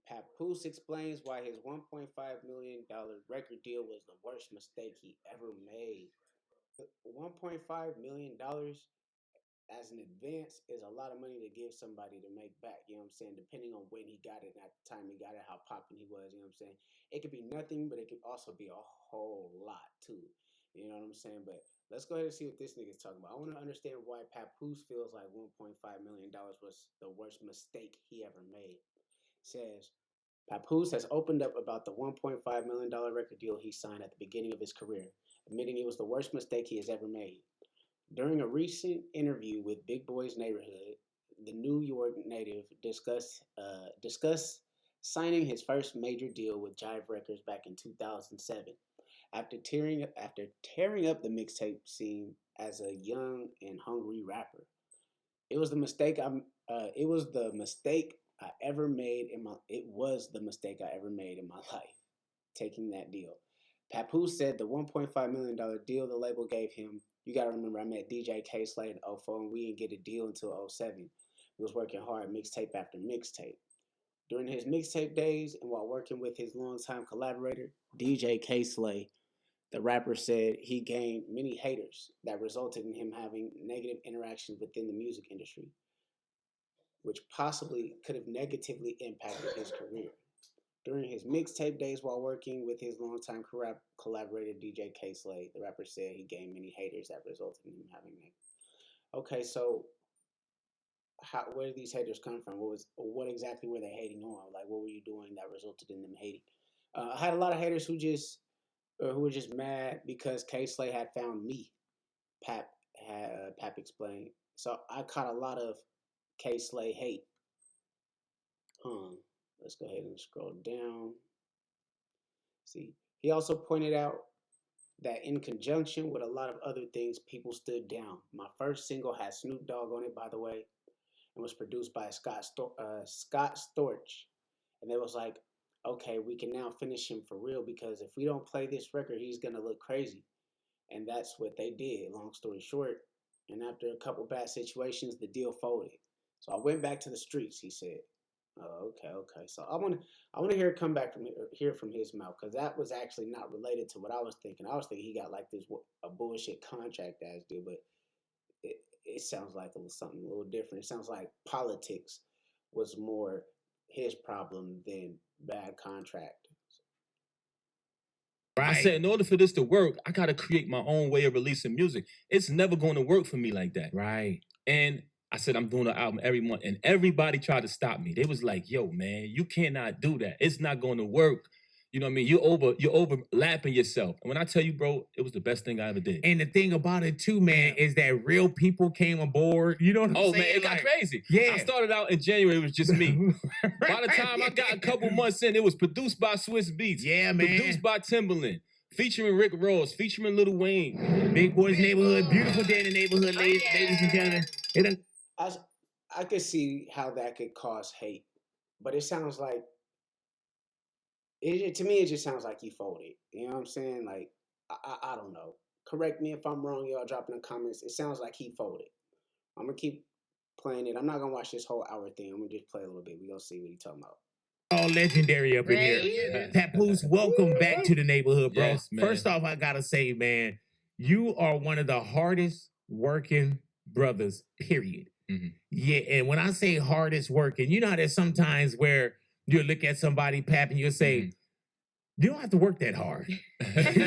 Papoose explains why his $1.5 million record deal was the worst mistake he ever made. $1.5 million as an advance is a lot of money to give somebody to make back, you know what I'm saying? Depending on when he got it and at the time he got it, how popping he was, you know what I'm saying? It could be nothing, but it could also be a whole lot too. You know what I'm saying? But let's go ahead and see what this nigga's talking about. I want to understand why Papoose feels like $1.5 million was the worst mistake he ever made. Says Papoose has opened up about the $1.5 million record deal he signed at the beginning of his career, admitting it was the worst mistake he has ever made. During a recent interview with Big Boy's Neighborhood, the New York native discussed signing his first major deal with Jive Records back in 2007 after tearing up the mixtape scene as a young and hungry rapper. It was the mistake it was the mistake I ever made in my it was the mistake I ever made in my life, taking that deal. Papoose said the $1.5 million deal the label gave him. You gotta remember, I met DJ K Slade in '04, and we didn't get a deal until '07. He was working hard, mixtape after mixtape. During his mixtape days and while working with his longtime collaborator, DJ K Slade, the rapper said he gained many haters that resulted in him having negative interactions within the music industry, which possibly could have negatively impacted his career. During his mixtape days while working with his longtime collaborator DJ K Slade, the rapper said he gained many haters that resulted in him having negative. Okay, so where did these haters come from? What exactly were they hating on? Like, what were you doing that resulted in them hating? I had a lot of haters who were just mad because K Slade had found me. Pap explained. So I caught a lot of K Slade hate. Let's go ahead and scroll down. See, he also pointed out that in conjunction with a lot of other things, people stood down. My first single had Snoop Dogg on it, by the way, and was produced by Scott Storch. And they was like, okay, we can now finish him for real because if we don't play this record, he's gonna look crazy. And that's what they did. Long story short, and after a couple bad situations, the deal folded. So I went back to the streets, he said. Oh, okay. So I want to hear it from his mouth because that was actually not related to what I was thinking. I was thinking he got like this a bullshit contract as deal, but it sounds like it was something a little different. It sounds like politics was more his problem than bad contract. Right. I said, in order for this to work, I got to create my own way of releasing music. It's never going to work for me like that. Right. And I said, I'm doing an album every month. And everybody tried to stop me. They was like, yo, man, you cannot do that. It's not going to work. You know what I mean? You're overlapping yourself. And when I tell you, bro, it was the best thing I ever did. And the thing about it too, man, is that real people came aboard. You know what I'm saying? Oh, man, it got crazy. Yeah. I started out in January, it was just me. By the time I got a couple months in, it was produced by Swiss Beats. Yeah, man. Produced by Timbaland. Featuring Rick Ross, featuring Lil Wayne. Big Boy's Neighborhood, beautiful day in the neighborhood, ladies and gentlemen. I could see how that could cause hate, but it sounds like to me it just sounds like he folded. You know what I'm saying? Like I don't know. Correct me if I'm wrong, y'all. Drop in the comments. It sounds like he folded. I'm gonna keep playing it. I'm not gonna watch this whole hour thing. I'm gonna just play a little bit. We gonna see what he's talking about. All legendary up in here. Papoose, welcome back to the neighborhood, bro. Yes, first off, I gotta say, man, you are one of the hardest working brothers, period. Mm-hmm. Yeah, and when I say hardest working, you know how there's sometimes where you'll look at somebody, Pap, and you'll say, you don't have to work that hard. You know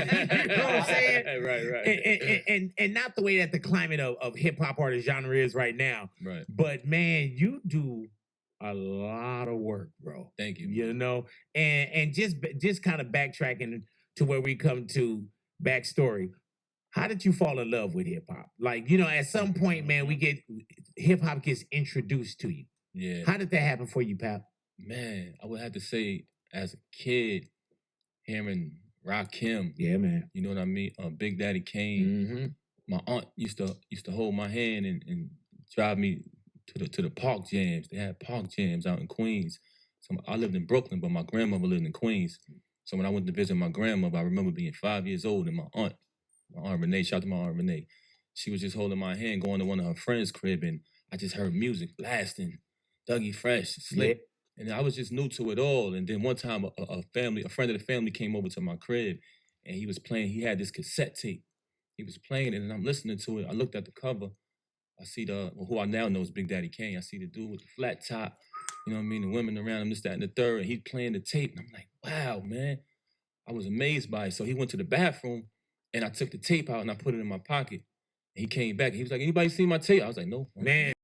what I'm saying? Right. And not the way that the climate of hip-hop artist genre is right now. Right. But, man, you do a lot of work, bro. Thank you. You know, and just kind of backtracking to where we come to backstory. How did you fall in love with hip hop? Like, you know, at some point, man, hip hop gets introduced to you. Yeah. How did that happen for you, Pap? Man, I would have to say, as a kid, hearing Rakim. Yeah, man. You know what I mean? Big Daddy Kane. Mm-hmm. My aunt used to hold my hand and drive me to the park jams. They had park jams out in Queens. So I lived in Brooklyn, but my grandmother lived in Queens. So when I went to visit my grandmother, I remember being 5 years old, and my aunt Renee, shout out to my aunt Renee, she was just holding my hand, going to one of her friends' crib, and I just heard music blasting, Dougie Fresh, Slick. And I was just new to it all. And then one time a friend of the family came over to my crib and he was playing, he had this cassette tape. He was playing it and I'm listening to it. I looked at the cover. I see who I now know is Big Daddy Kane. I see the dude with the flat top, you know what I mean? The women around him, this, that, and the third. And he's playing the tape. And I'm like, wow, man. I was amazed by it. So he went to the bathroom and I took the tape out and I put it in my pocket. And he came back and he was like, anybody see my tape? I was like, no. Man.